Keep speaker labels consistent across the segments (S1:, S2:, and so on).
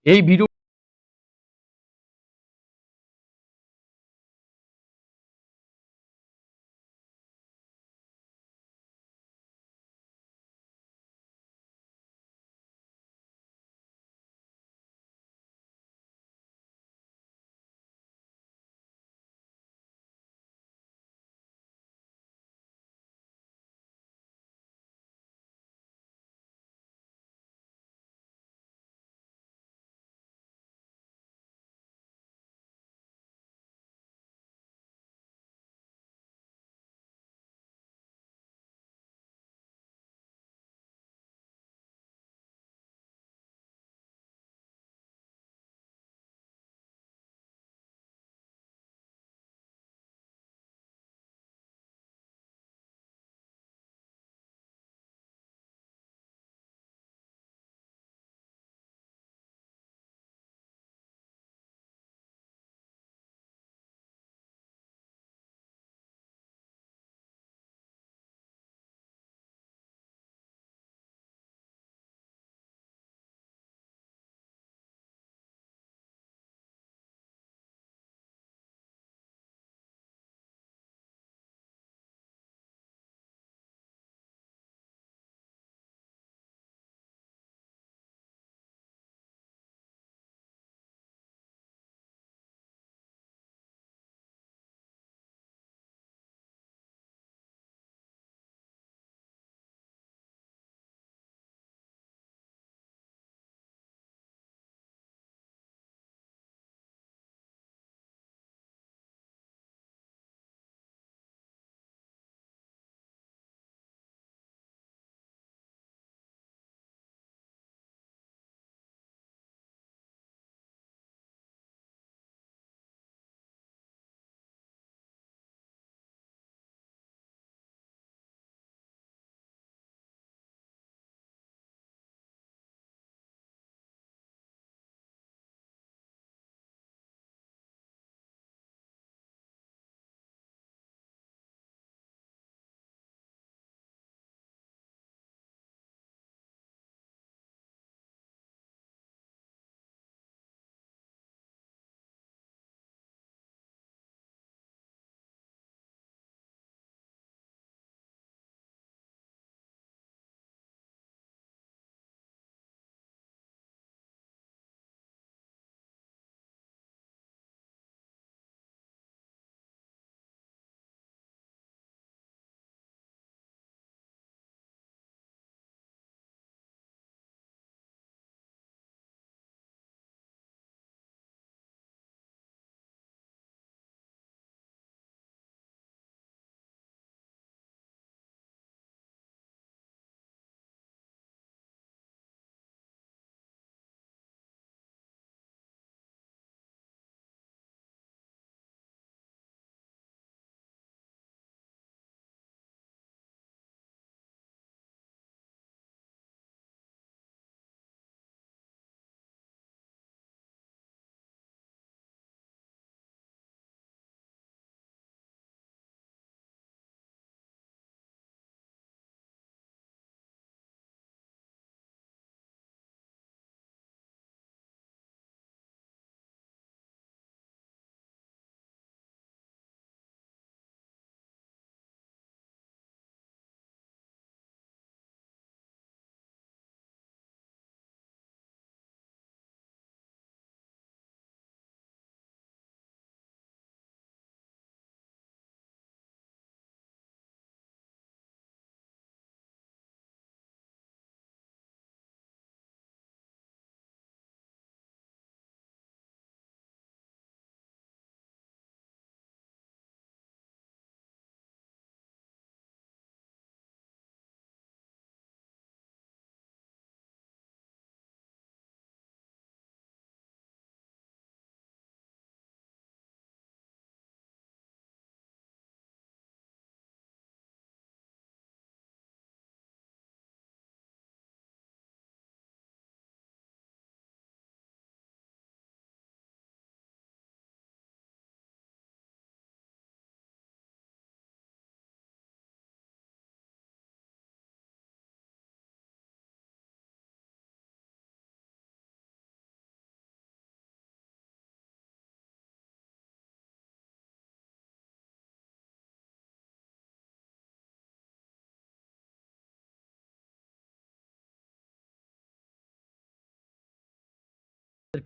S1: এই video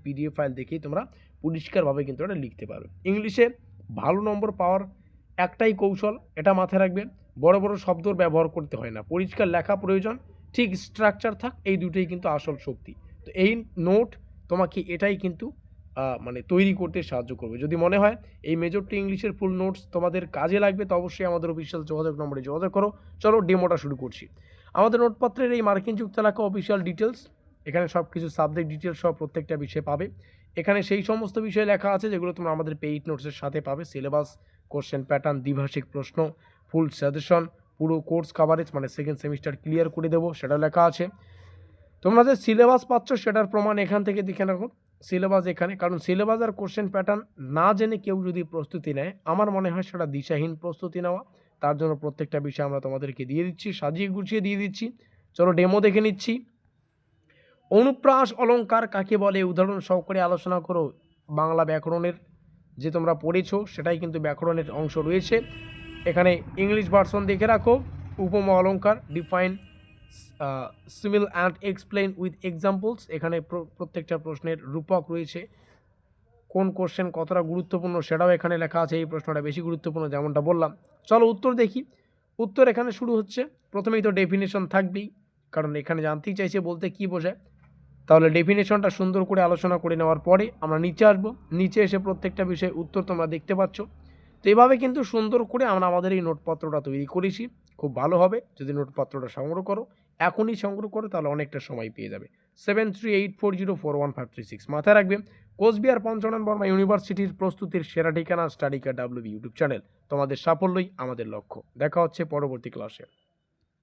S1: PDF file দেখেই তোমরা পরিষ্কারভাবে কিন্তু এটা লিখতে পারবে। ইংলিশে ভালো নম্বর পাওয়ার একটাই কৌশল, এটা মাথায় রাখবে, বড় বড় শব্দর ব্যবহার করতে হয় না, পরিষ্কার লেখা প্রয়োজন, ঠিক স্ট্রাকচার থাক, এই দুটোই কিন্তু আসল শক্তি। তো এই নোট তোমাকে এটাই কিন্তু মানে তৈরি করতে সাহায্য করবে। যদি মনে হয় এই মেজর টু ইংলিশের ফুল নোটস তোমাদের কাজে লাগবে, তো অবশ্যই আমাদের অফিসিয়াল যোগাযোগ নম্বরে যোগাযোগ করো। চলো ডেমোটা শুরু করছি। আমাদের নোটপত্রের এই মার্কিন যুক্ত লেখা অফিসিয়াল ডিটেলস, এখানে সব কিছু সাবজেক্ট ডিটেলস সব প্রত্যেকটা বিষয়ে পাবে। এখানে সেই সমস্ত বিষয় লেখা আছে যেগুলো তোমরা আমাদের পেইড নোটসের সাথে পাবে। সিলেবাস, কোশ্চেন প্যাটার্ন, দ্বিভাষিক প্রশ্ন, ফুল সাজেশন, পুরো কোর্স কাভারেজ মানে সেকেন্ড সেমিস্টার ক্লিয়ার করে দেবো, সেটা লেখা আছে। তোমরা যে সিলেবাস পাচ্ছ সেটার প্রমাণ এখান থেকে দেখে রাখো। সিলেবাস এখানে, কারণ সিলেবাস আর কোশ্চেন প্যাটার্ন না জেনে কেউ যদি প্রস্তুতি নেয়, আমার মনে হয় সেটা দিশাহীন প্রস্তুতি নেওয়া। তার জন্য প্রত্যেকটা বিষয় আমরা তোমাদেরকে দিয়ে দিচ্ছি, সাজিয়ে গুছিয়ে দিয়ে দিচ্ছি। চলো ডেমো দেখে নিচ্ছি। অনুপ্রাস অলঙ্কার কাকে বলে উদাহরণ সহকারে আলোচনা করো। বাংলা ব্যাকরণের যে তোমরা পড়েছো সেটাই কিন্তু ব্যাকরণের অংশ রয়েছে। এখানে ইংলিশ ভার্সন দেখে রাখো। উপমা অলঙ্কার, define, simile and explain with examples. এখানে প্রত্যেকটা প্রশ্নের রূপক রয়েছে, কোন কোশ্চেন কতটা গুরুত্বপূর্ণ সেটাও এখানে লেখা আছে। এই প্রশ্নটা বেশি গুরুত্বপূর্ণ যেমনটা বললাম। চলো উত্তর দেখি। উত্তর এখানে শুরু হচ্ছে, প্রথমেই তো ডেফিনেশন থাকবেই, কারণ এখানে জানতেই চাইছে বলতে কী বোঝায়। তাহলে ডেফিনেশনটা সুন্দর করে আলোচনা করে নেওয়ার পরে আমরা নিচে আসবো। নিচে এসে প্রত্যেকটা বিষয়ে উত্তর তোমরা দেখতে পাচ্ছ। তো এভাবে কিন্তু সুন্দর করে আমরা আমাদের এই নোটপত্রটা তৈরি করেছি। খুব ভালো হবে যদি নোটপত্রটা সংগ্রহ করো, এখনই সংগ্রহ করো, তাহলে অনেকটা সময় পেয়ে যাবে। 7384041536 মাথায় রাখবে। কোচবিহার পঞ্চনন বর্মা ইউনিভার্সিটির প্রস্তুতির সেরা ঠিকানা study card WB YouTube channel. তোমাদের সাফল্যই আমাদের লক্ষ্য। দেখা হচ্ছে পরবর্তী ক্লাসে।